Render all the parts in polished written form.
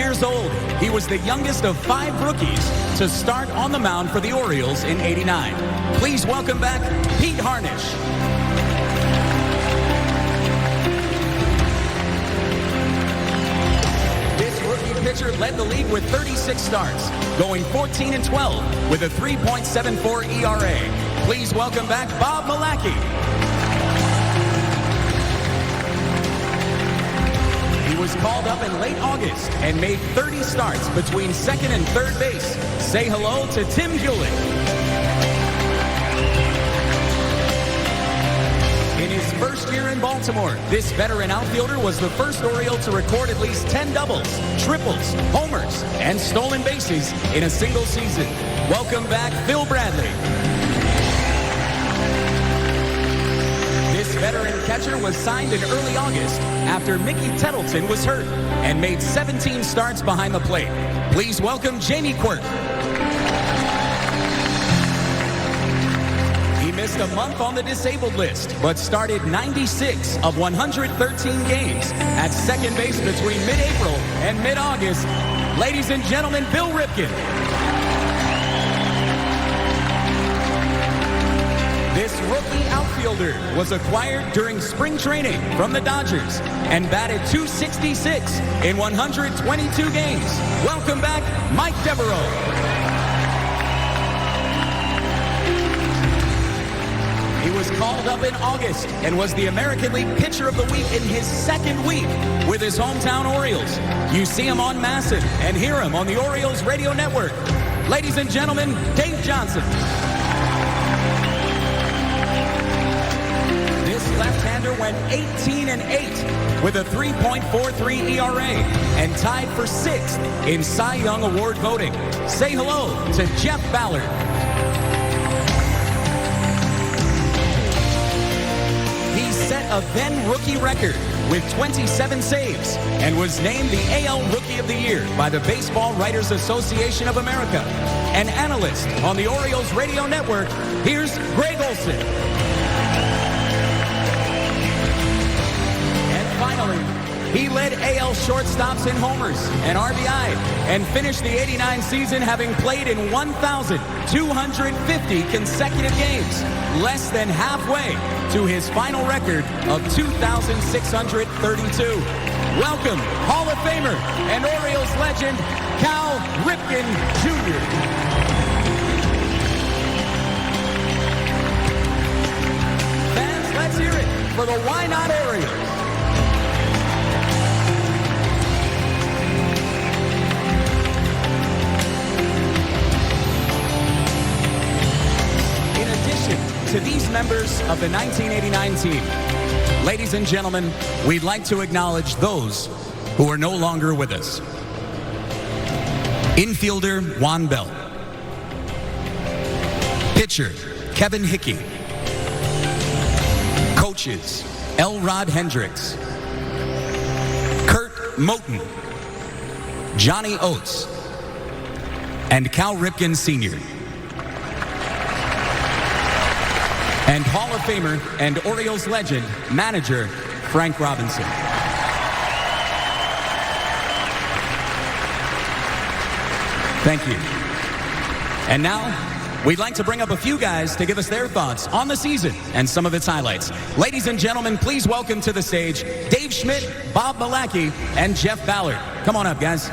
years old. He was the youngest of 5 rookies to start on the mound for the Orioles in '89. Please welcome back Pete Harnisch. This rookie pitcher led the league with 36 starts, going 14-12 with a 3.74 ERA. Please welcome back Bob Malacky. He was called up in late August and made 30 starts between second and third base. Say hello to Tim Hewlett. In his first year in Baltimore, this veteran outfielder was the first Oriole to record at least 10 doubles, triples, homers, and stolen bases in a single season. Welcome back, Phil Bradley. This veteran catcher was signed in early August after Mickey Tettleton was hurt and made 17 starts behind the plate. Please welcome Jamie Quirk. He missed a month on the disabled list, but started 96 of 113 games at second base between mid-April and mid-August. Ladies and gentlemen, Bill Ripken. This rookie outfielder was acquired during spring training from the Dodgers and batted .266 in 122 games. Welcome back, Mike Devereaux. He was called up in August and was the American League Pitcher of the Week in his second week with his hometown Orioles. You see him on Masson and hear him on the Orioles radio network. Ladies and gentlemen, Dave Johnson. Left-hander went 18-8 with a 3.43 ERA and tied for 6th in Cy Young Award voting. Say hello to Jeff Ballard. He set a then rookie record with 27 saves and was named the AL Rookie of the Year by the Baseball Writers Association of America. An analyst on the Orioles radio network, here's Greg Olson. Finally, he led AL shortstops in homers and RBI and finished the '89 season having played in 1,250 consecutive games, less than halfway to his final record of 2,632. Welcome, Hall of Famer and Orioles legend, Cal Ripken Jr. Fans, let's hear it for the Why Not Orioles. To these members of the 1989 team, ladies and gentlemen, we'd like to acknowledge those who are no longer with us. Infielder Juan Bell. Pitcher Kevin Hickey. Coaches L. Rod Hendricks, Kurt Moten, Johnny Oates, and Cal Ripken Sr. And Hall of Famer and Orioles legend, manager Frank Robinson. Thank you. And now, we'd like to bring up a few guys to give us their thoughts on the season and some of its highlights. Ladies and gentlemen, please welcome to the stage Dave Schmidt, Bob Malacky, and Jeff Ballard. Come on up, guys.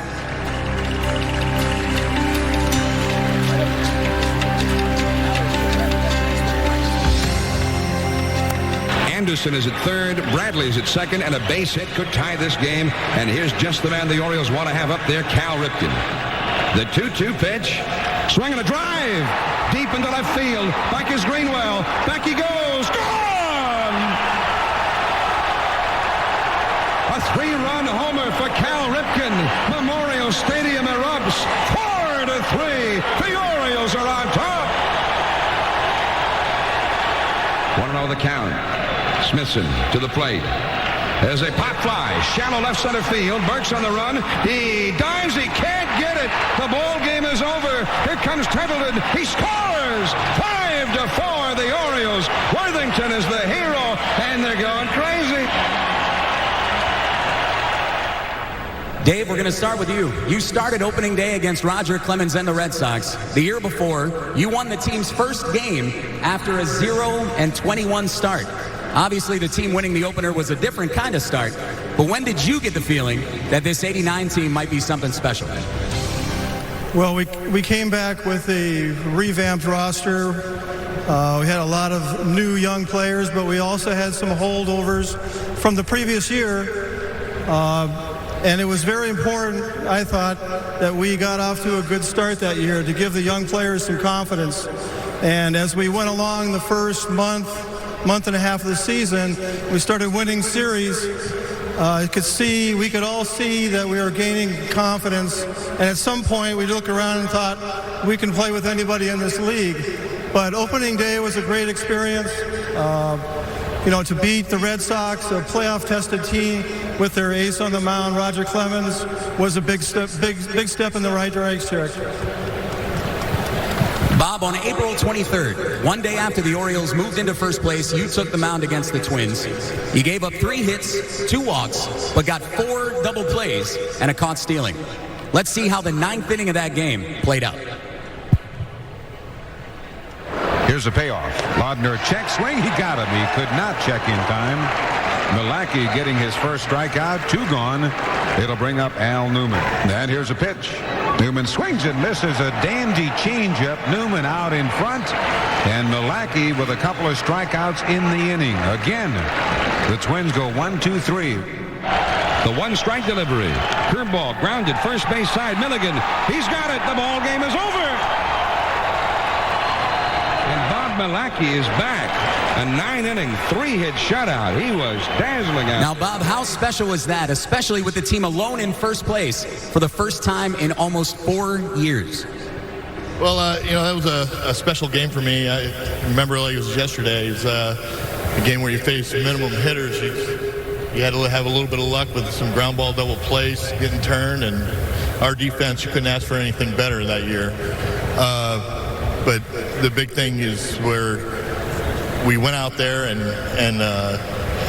Anderson is at third, Bradley is at second, and a base hit could tie this game. And here's just the man the Orioles want to have up there, Cal Ripken. The 2-2 pitch, swing and a drive, deep into left field. Back is Greenwell, back he goes, gone! A 3-run homer for Cal Ripken. Memorial Stadium erupts, 4-3. The Orioles are on top. 1-0 the count. Smithson to the plate. There's a pop fly, shallow left center field. Burke's on the run. He dives. He can't get it. The ball game is over. Here comes Templeton. He scores. 5-4. The Orioles. Worthington is the hero, and they're going crazy. Dave, we're going to start with you. You started opening day against Roger Clemens and the Red Sox. The year before, you won the team's first game after a 0-21 start. Obviously, the team winning the opener was a different kind of start. But when did you get the feeling that this 89 team might be something special? Well, we came back with a revamped roster. We had a lot of new young players, but we also had some holdovers from the previous year. And it was very important, I thought, that we got off to a good start that year to give the young players some confidence. And as we went along the first month and a half of the season, we started winning series. We could all see that we were gaining confidence. And at some point, we looked around and thought, we can play with anybody in this league. But opening day was a great experience. To beat the Red Sox, a playoff-tested team with their ace on the mound, Roger Clemens, was a big step in the right direction. Bob, on April 23rd, one day after the Orioles moved into first place, you took the mound against the Twins. You gave up 3 hits, 2 walks, but got 4 double plays and a caught stealing. Let's see how the 9th inning of that game played out. Here's the payoff. Laudner check swing. He got him. He could not check in time. Milwaukee getting his first strikeout. 2 gone. It'll bring up Al Newman. And here's a pitch. Newman swings and misses a dandy changeup. Newman out in front. And Milwaukee with a couple of strikeouts in the inning. Again, the Twins go 1-2-3. The 1-strike delivery. Curveball grounded first base side. Milligan. He's got it. The ball game is over. And Bob Milwaukee is back. A 9-inning, 3-hit shutout. He was dazzling out. Now, Bob, how special was that, especially with the team alone in first place for the first time in almost 4 years? Well, that was a special game for me. I remember like it was yesterday. It was a game where you faced minimum hitters. You had to have a little bit of luck with some ground ball double plays, getting turned, and our defense, you couldn't ask for anything better that year. But the big thing is where we went out there and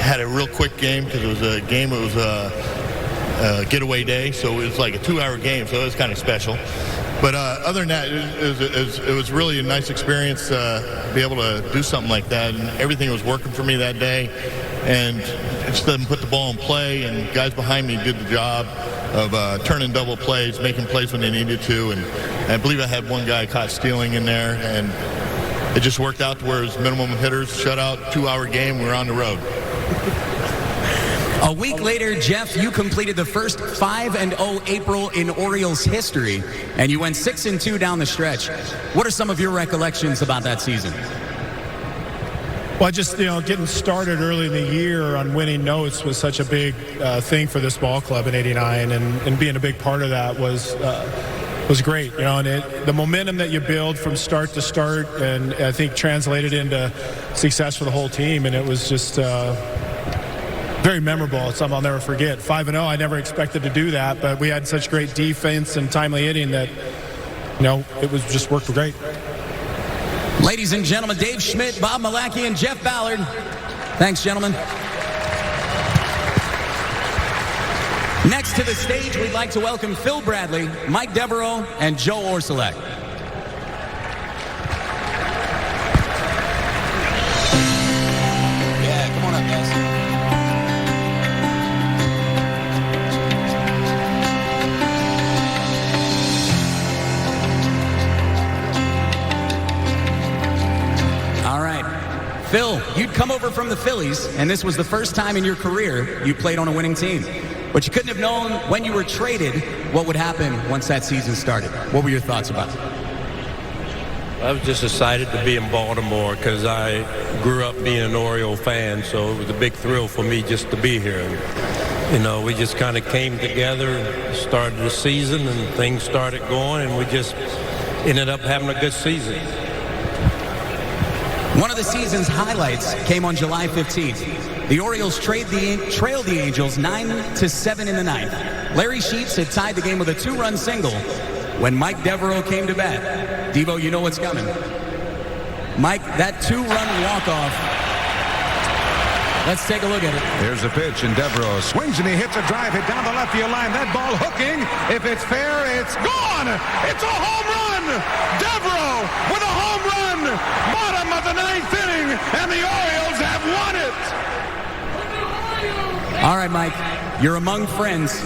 had a real quick game because it was a game. It was a getaway day, so it was like a 2-hour game. So it was kind of special. But other than that, it was really a nice experience to be able to do something like that. And everything was working for me that day. And just didn't put the ball in play, and guys behind me did the job of turning double plays, making plays when they needed to. And I believe I had one guy caught stealing in there, and it just worked out to where it was minimum hitters, shutout, 2-hour game. We were on the road. A week later, Jeff, you completed the first 5-0 April in Orioles history, and you went 6-2 down the stretch. What are some of your recollections about that season? Well, just, getting started early in the year on winning notes was such a big thing for this ball club in '89, and being a big part of that was great, and the momentum that you build from start to start, and I think translated into success for the whole team, and it was just very memorable. It's something I'll never forget. 5-0, I never expected to do that, but we had such great defense and timely hitting that, it was just worked great. Ladies and gentlemen, Dave Schmidt, Bob Milwaukee, and Jeff Ballard. Thanks, gentlemen. Next to the stage, we'd like to welcome Phil Bradley, Mike Devereaux, and Joe Orsulak. Yeah, come on up, guys. Phil, you'd come over from the Phillies, and this was the first time in your career you played on a winning team. But you couldn't have known when you were traded what would happen once that season started. What were your thoughts about it? I was just excited to be in Baltimore because I grew up being an Oriole fan, so it was a big thrill for me just to be here. And, we just kind of came together and started the season, and things started going, and we just ended up having a good season. One of the season's highlights came on July 15th. The Orioles trailed the Angels 9-7 in the ninth. Larry Sheets had tied the game with a 2-run single when Mike Devereaux came to bat. Devo, you know what's coming. Mike, that 2-run walk-off Let's take a look at it. Here's the pitch, and Devereaux swings and he hits a drive hit down the left field line. That ball hooking. If it's fair, it's gone. It's a home run. Devereaux with a home run. Bottom of the ninth inning, and the Orioles have won it. All right, Mike, you're among friends.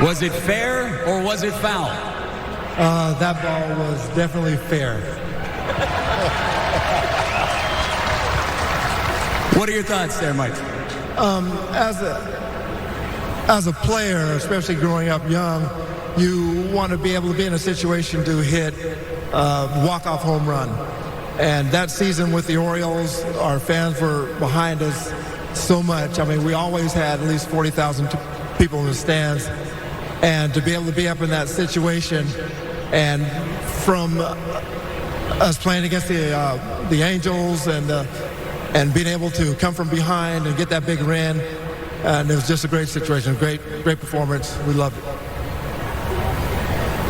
Was it fair or was it foul? That ball was definitely fair. What are your thoughts there, Mike? As a player, especially growing up young, you want to be able to be in a situation to hit walk-off home run. And that season with the Orioles, our fans were behind us so much. I mean, we always had at least 40,000 people in the stands. And to be able to be up in that situation, and from us playing against the Angels and being able to come from behind and get that big win, and it was just a great situation, great performance. We loved it.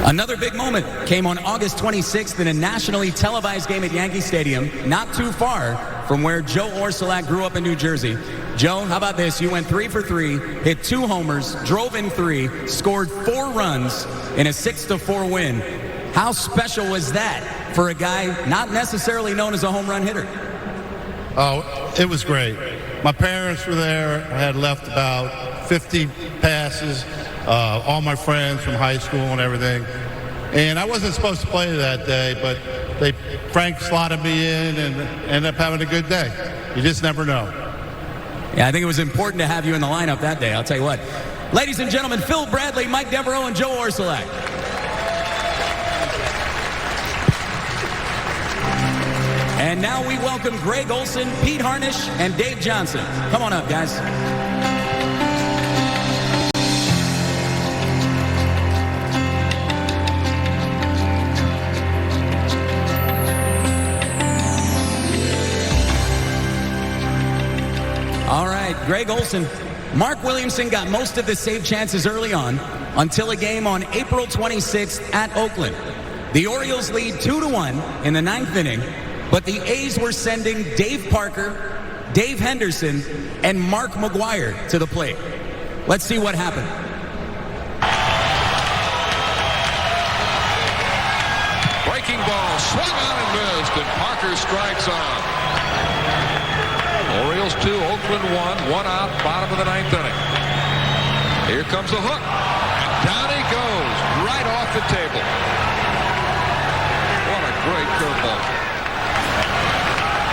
Another big moment came on August 26th in a nationally televised game at Yankee Stadium, not too far from where Joe Orsolak grew up in New Jersey. Joe, how about this? You went 3 for 3, hit 2 homers, drove in 3, scored 4 runs in a 6-4 win. How special was that for a guy not necessarily known as a home run hitter? Oh, it was great. My parents were there. I had left about 50 passes, all my friends from high school and everything. And I wasn't supposed to play that day, but Frank slotted me in and ended up having a good day. You just never know. Yeah, I think it was important to have you in the lineup that day, I'll tell you what. Ladies and gentlemen, Phil Bradley, Mike Devereaux, and Joe Orsolak. And now we welcome Greg Olson, Pete Harnish, and Dave Johnson. Come on up, guys. All right, Greg Olson. Mark Williamson got most of the save chances early on until a game on April 26th at Oakland. The Orioles lead 2-1 in the 9th inning, but the A's were sending Dave Parker, Dave Henderson, and Mark McGwire to the plate. Let's see what happened. Breaking ball, swung on and missed, and Parker strikes on. Orioles 2, Oakland 1, 1 out, bottom of the 9th inning. Here comes the hook, and down he goes, right off the table. What a great curveball.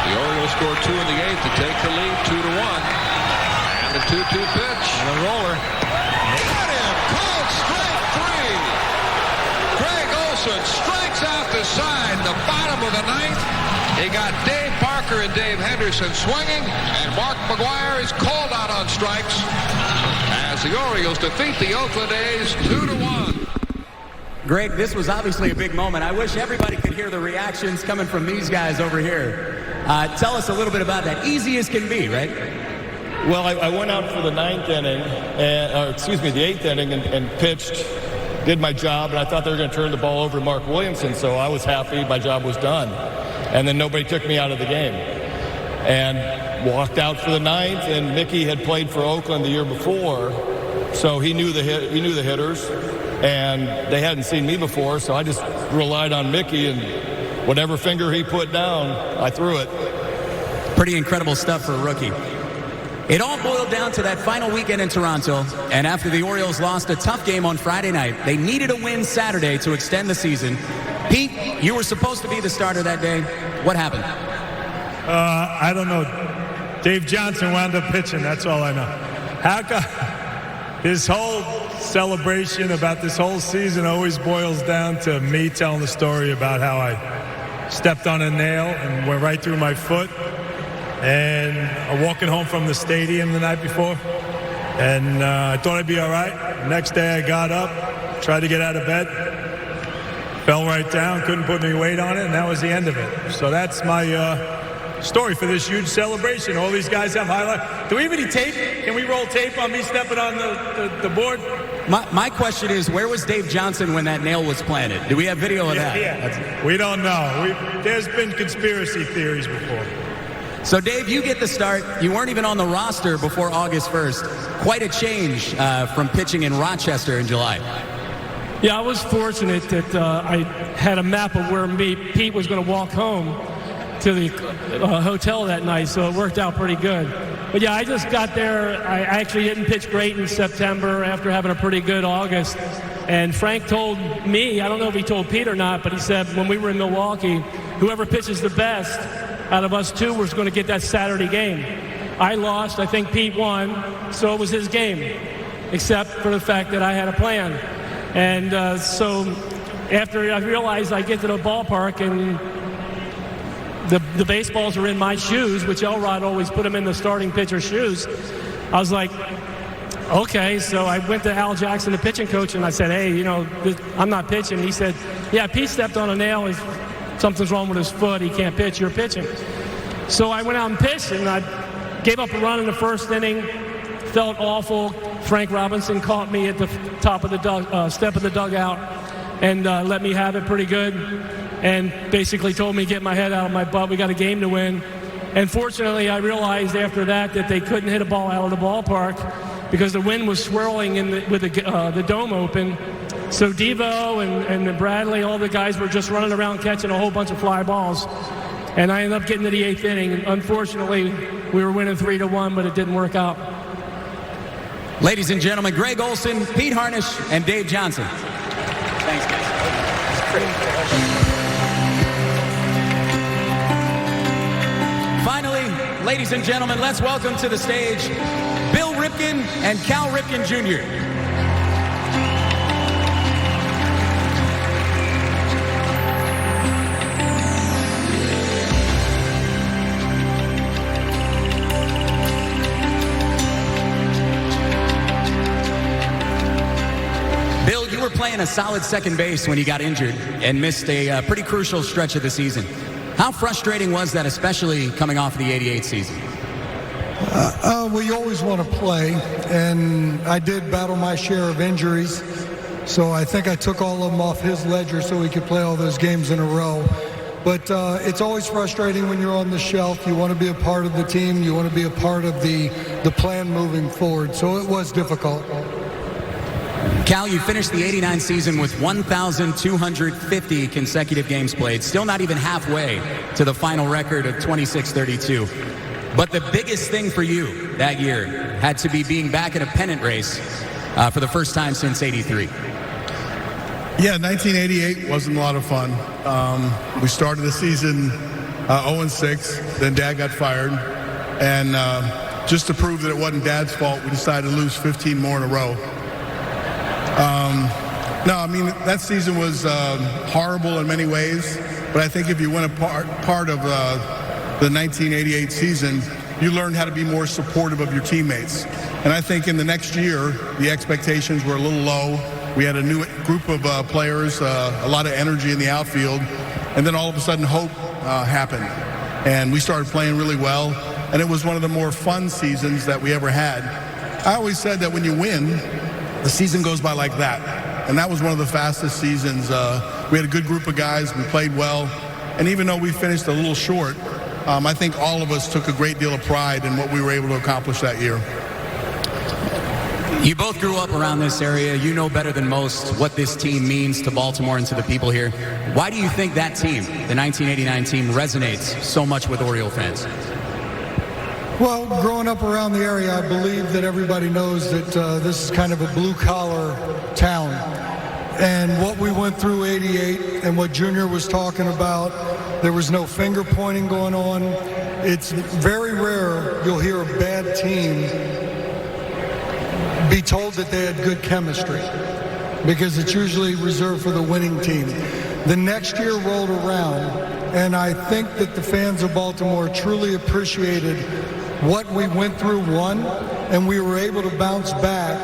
The Orioles score 2 in the 8th to take the lead, 2-1. And the 2-2 pitch. And a roller. Got him, called strike 3. Greg Olson strikes out the side, the bottom of the 9th. He got Dave Parker and Dave Henderson swinging, and Mark McGwire is called out on strikes as the Orioles defeat the Oakland A's 2-1. Greg, this was obviously a big moment. I wish everybody could hear the reactions coming from these guys over here. Tell us a little bit about that. Easy as can be, right? Well, I went out for the 9th inning, the 8th inning, and pitched, did my job, and I thought they were going to turn the ball over to Mark Williamson, so I was happy my job was done. And then nobody took me out of the game. And walked out for the 9th, and Mickey had played for Oakland the year before, so he knew the hitters, and they hadn't seen me before, so I just relied on Mickey, and whatever finger he put down, I threw it. Pretty incredible stuff for a rookie. It all boiled down to that final weekend in Toronto, and after the Orioles lost a tough game on Friday night, they needed a win Saturday to extend the season. Pete, you were supposed to be the starter that day. What happened? I don't know. Dave Johnson wound up pitching, that's all I know. How come this whole celebration about this whole season always boils down to me telling the story about how I stepped on a nail and went right through my foot, and I'm walking home from the stadium the night before, and I thought I'd be all right. Next day I got up, tried to get out of bed, fell right down, couldn't put any weight on it, and that was the end of it. So that's my story for this huge celebration. All these guys have highlights. Do we have any tape? Can we roll tape on me stepping on the board? My question is, where was Dave Johnson when that nail was planted? Do we have video of that? Yeah. We don't know. There's been conspiracy theories before. So, Dave, you get the start. You weren't even on the roster before August 1st. Quite a change from pitching in Rochester in July. Yeah, I was fortunate that I had a map of where Pete was going to walk home to the hotel that night, so it worked out pretty good. But, yeah, I just got there. I actually didn't pitch great in September after having a pretty good August. And Frank told me, I don't know if he told Pete or not, but he said when we were in Milwaukee, whoever pitches the best out of us two was going to get that Saturday game. I lost. I think Pete won, so it was his game, except for the fact that I had a plan. And so after I realized I get to the ballpark and the baseballs are in my shoes, which Elrod always put them in the starting pitcher's shoes, I was like, okay. So I went to Al Jackson, the pitching coach, and I said, hey, I'm not pitching. He said, yeah, Pete stepped on a nail. Something's wrong with his foot. He can't pitch. You're pitching. So I went out and pitched, and I gave up a run in the first inning. Felt awful. Frank Robinson caught me at the top of the step of the dugout and let me have it pretty good and basically told me to get my head out of my butt. We got a game to win. And fortunately, I realized after that they couldn't hit a ball out of the ballpark because the wind was swirling with the dome open. So Devo and Bradley, all the guys were just running around catching a whole bunch of fly balls. And I ended up getting to the 8th inning. And unfortunately, we were winning 3-1, but it didn't work out. Ladies and gentlemen, Greg Olson, Pete Harnisch, and Dave Johnson. Thanks, guys. Finally, ladies and gentlemen, let's welcome to the stage Bill Ripken and Cal Ripken Jr. Playing a solid second base when you got injured and missed a pretty crucial stretch of the season. How frustrating was that, especially coming off of the '88 season? Well, you always want to play, and I did battle my share of injuries, so I think I took all of them off his ledger so he could play all those games in a row. But it's always frustrating when you're on the shelf. You want to be a part of the team. You want to be a part of the plan moving forward, so it was difficult. Cal, you finished the '89 season with 1,250 consecutive games played, still not even halfway to the final record of 26-32. But the biggest thing for you that year had to be being back in a pennant race for the first time since '83. Yeah, 1988 wasn't a lot of fun. We started the season 0-6, then Dad got fired, and just to prove that it wasn't Dad's fault, we decided to lose 15 more in a row. No, I mean, that season was horrible in many ways, but I think if you win a part of the 1988 season, you learned how to be more supportive of your teammates. And I think in the next year, the expectations were a little low. We had a new group of players, a lot of energy in the outfield, and then all of a sudden hope happened. And we started playing really well, and it was one of the more fun seasons that we ever had. I always said that when you win, the season goes by like that. And that was one of the fastest seasons. We had a good group of guys. We played well. And even though we finished a little short, I think all of us took a great deal of pride in what we were able to accomplish that year. You both grew up around this area. You know better than most what this team means to Baltimore and to the people here. Why do you think that team, the 1989 team, resonates so much with Oriole fans? Well, growing up around the area, I believe that everybody knows that this is kind of a blue-collar town. And what we went through '88 and what Junior was talking about, there was no finger-pointing going on. It's very rare you'll hear a bad team be told that they had good chemistry, because it's usually reserved for the winning team. The next year rolled around, and I think that the fans of Baltimore truly appreciated what we went through, and we were able to bounce back.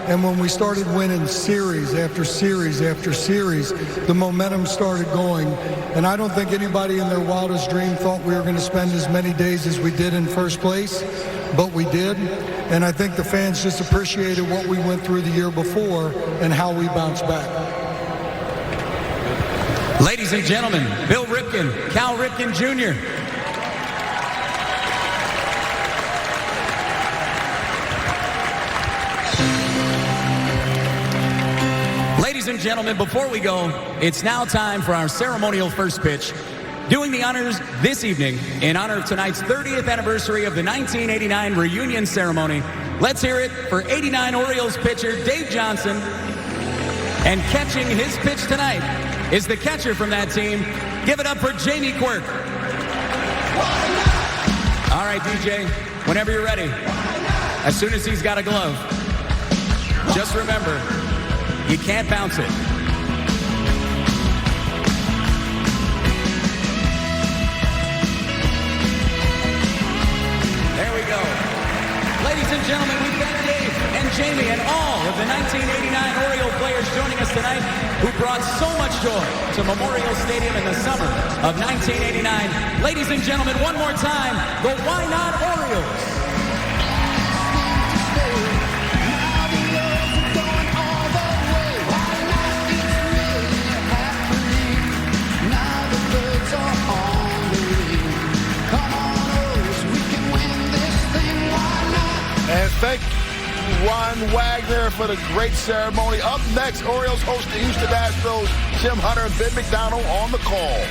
And when we started winning series after series after series, the momentum started going. And I don't think anybody in their wildest dream thought we were going to spend as many days as we did in first place, but we did. And I think the fans just appreciated what we went through the year before and how we bounced back. Ladies and gentlemen, Bill Ripken, Cal Ripken Jr. Ladies and gentlemen, before we go, it's now time for our ceremonial first pitch. Doing the honors this evening in honor of tonight's 30th anniversary of the 1989 reunion ceremony, let's hear it for 89 Orioles pitcher Dave Johnson. And catching his pitch tonight is the catcher from that team. Give it up for Jamie Quirk. All right, DJ, whenever you're ready. As soon as he's got a glove, just remember, you can't bounce it. There we go. Ladies and gentlemen, we thank Dave and Jamie and all of the 1989 Oriole players joining us tonight who brought so much joy to Memorial Stadium in the summer of 1989. Ladies and gentlemen, one more time, the Why Not Orioles. And thank Ron Wagner for the great ceremony. Up next, Orioles host the Houston Astros. Jim Hunter and Ben McDonald on the call.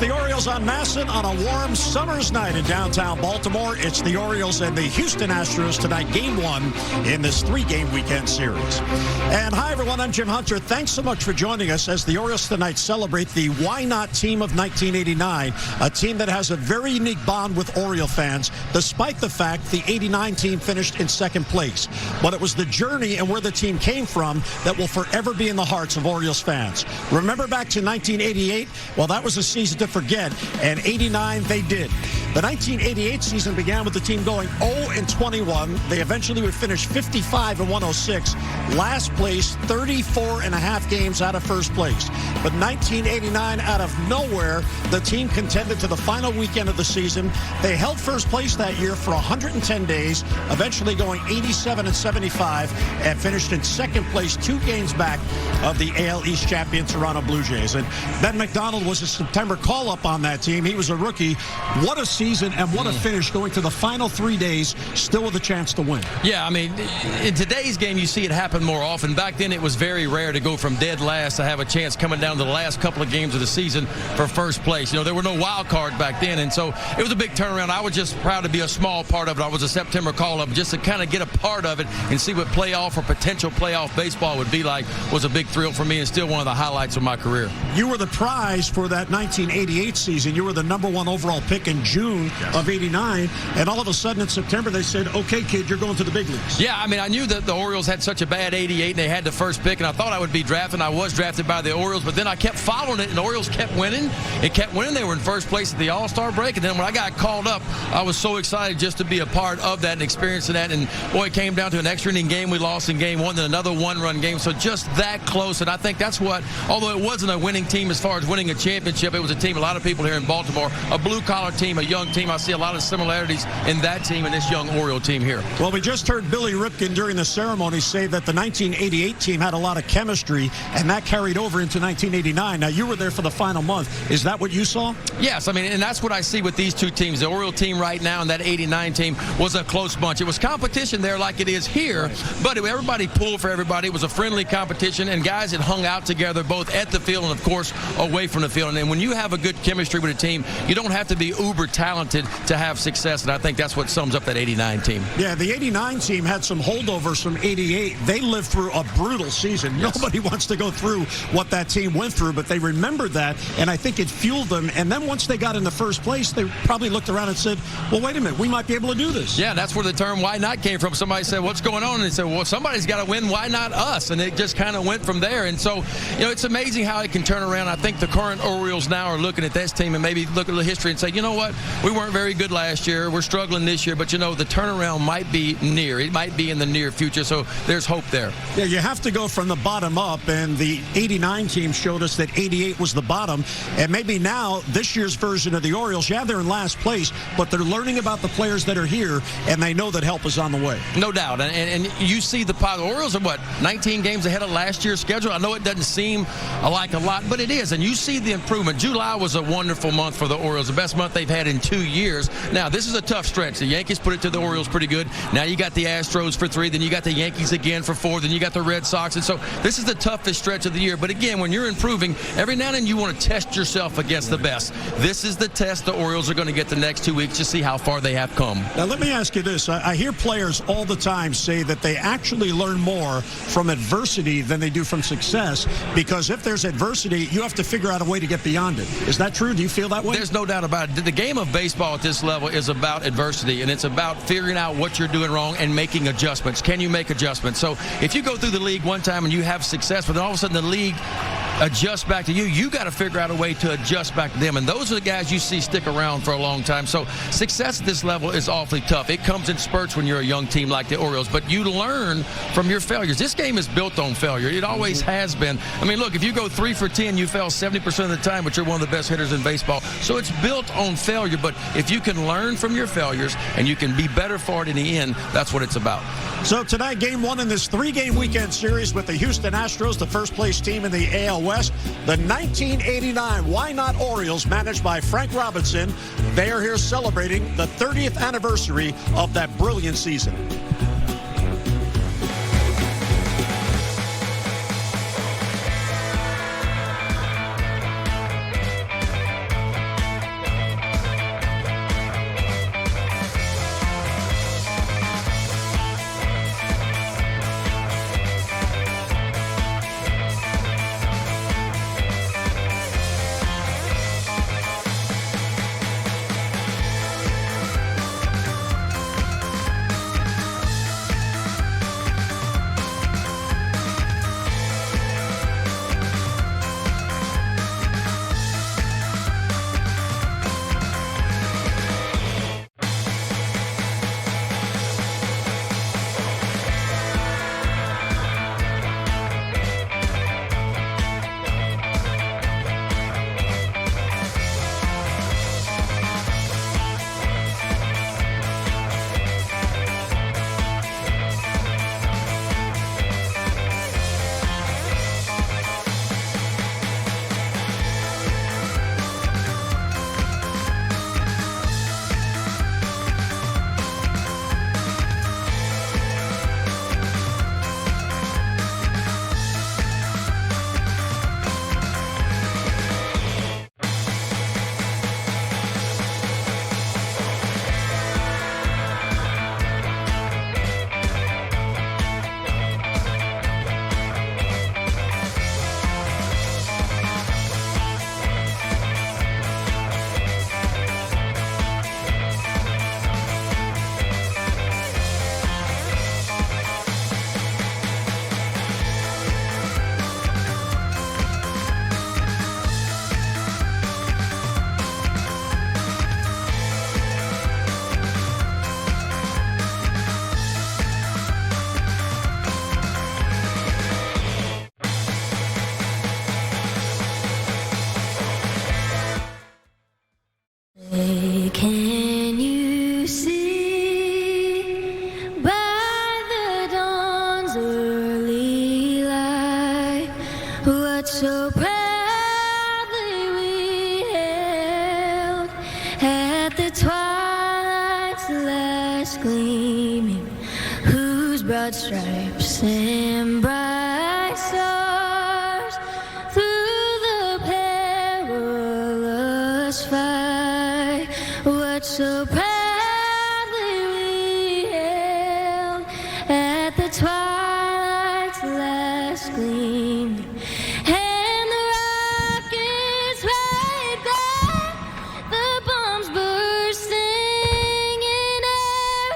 The Orioles on Masson on a warm summer's night in downtown Baltimore. It's the Orioles and the Houston Astros tonight, game one in this three-game weekend series. And hi, everyone. I'm Jim Hunter. Thanks so much for joining us as the Orioles tonight celebrate the Why Not team of 1989, a team that has a very unique bond with Oriole fans, despite the fact the 89 team finished in second place. But it was the journey and where the team came from that will forever be in the hearts of Orioles fans. Remember back to 1988? Well, that was a season to forget, and 89 they did. The 1988 season began with the team going 0-21. They eventually would finish 55-106. Last place, 34.5 games out of first place. But 1989, out of nowhere, the team contended to the final weekend of the season. They held first place that year for 110 days, eventually going 87-75, and finished in second place, 2 games back of the AL East champion Toronto Blue Jays. And Ben McDonald was a September call-up on that team. He was a rookie. What a season and what a finish, going to the final 3 days, still with a chance to win. Yeah, I mean, in today's game, you see it happen more often. Back then, it was very rare to go from dead last to have a chance coming down to the last couple of games of the season for first place. You know, there were no wild cards back then, and so it was a big turnaround. I was just proud to be a small part of it. I was a September call-up. Just to kind of get a part of it and see what playoff or potential playoff baseball would be like was a big thrill for me, and still one of the highlights of my career. You were the prize for that 1988 season. You were the #1 overall pick in June of 89, and all of a sudden in September they said, okay, kid, you're going to the big leagues. Yeah, I mean, I knew that the Orioles had such a bad 88 and they had the first pick, and I thought I would be drafted. I was drafted by the Orioles, but then I kept following it, and the Orioles kept winning. It kept winning. They were in first place at the All-Star break, and then when I got called up, I was so excited just to be a part of that and experiencing that. And boy, it came down to an extra inning game we lost in game 1, then another one-run game. So just that close, and I think that's what, although it wasn't a winning team as far as winning a championship, it was a team, a lot of people here in Baltimore, a blue-collar team, a young team. I see a lot of similarities in that team and this young Oriole team here. Well, we just heard Billy Ripken during the ceremony say that the 1988 team had a lot of chemistry, and that carried over into 1989. Now, you were there for the final month. Is that what you saw? Yes, I mean, and that's what I see with these two teams. The Oriole team right now and that 89 team was a close bunch. It was competition there like it is here, but everybody pulled for everybody. It was a friendly competition, and guys that hung out together both at the field and, of course, away from the field. And then when you have a good chemistry with a team, you don't have to be uber talented to have success, and I think that's what sums up that 89 team. Yeah, the 89 team had some holdovers from 88. They lived through a brutal season. Yes. Nobody wants to go through what that team went through, but they remembered that, and I think it fueled them. And then once they got in the first place, they probably looked around and said, well, wait a minute, we might be able to do this. Yeah, that's where the term why not came from. Somebody said, what's going on? And they said, well, somebody's got to win. Why not us? And it just kind of went from there. And so, you know, it's amazing how it can turn around. I think the current Orioles now are looking at this team and maybe look at the history and say, you know what, we weren't very good last year. We're struggling this year. But, you know, the turnaround might be near. It might be in the near future. So there's hope there. Yeah, you have to go from the bottom up. And the 89 team showed us that 88 was the bottom. And maybe now this year's version of the Orioles, yeah, they're in last place, but they're learning about the players that are here, and they know that help is on the way. No doubt. And you see the Orioles are, what, 19 games ahead of last year's schedule? I know it doesn't seem like a lot, but it is. And you see the improvement. July was a wonderful month for the Orioles, the best month they've had in 2 years. Now, this is a tough stretch. The Yankees put it to the Orioles pretty good. Now you got the Astros for 3, then you got the Yankees again for 4, then you got the Red Sox. And so this is the toughest stretch of the year. But again, when you're improving, every now and then you want to test yourself against the best. This is the test the Orioles are going to get the next 2 weeks to see how far they have come. Now, let me ask you this. I hear players all the time say that they actually learn more from adversity than they do from success, because if there's adversity, you have to figure out a way to get beyond it. Is that true? Do you feel that way? There's no doubt about it. The game of baseball at this level is about adversity, and it's about figuring out what you're doing wrong and making adjustments. Can you make adjustments? So if you go through the league one time and you have success, but then all of a sudden the league adjust back to you, you got to figure out a way to adjust back to them. And those are the guys you see stick around for a long time. So success at this level is awfully tough. It comes in spurts when you're a young team like the Orioles, but you learn from your failures. This game is built on failure. It always has been. I mean, look, if you go 3 for 10, you fail 70% of the time, but you're one of the best hitters in baseball. So it's built on failure, but if you can learn from your failures and you can be better for it in the end, that's what it's about. So tonight, game 1 in this 3-game weekend series with the Houston Astros, the first-place team in the AL West. The 1989 Why Not Orioles, managed by Frank Robinson. They are here celebrating the 30th anniversary of that brilliant season. so proudly we hailed at the twilight's last gleaming, whose broad stripes and bright stars through the perilous fight, what so proudly we hailed at the twilight's last gleaming, and the rockets right back, the bombs bursting in air,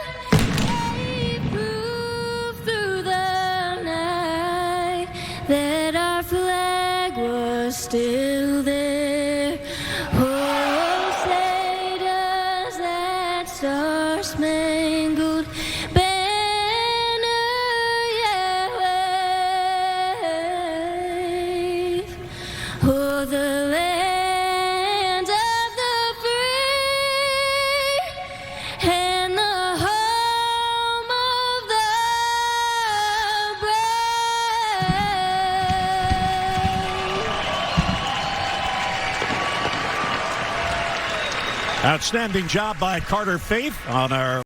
gave proof through the night that our flag was still there. Oh, say does that star-spangled banner yet wave o'er the land of the free and the home of the brave. Outstanding job by Carter Faith on our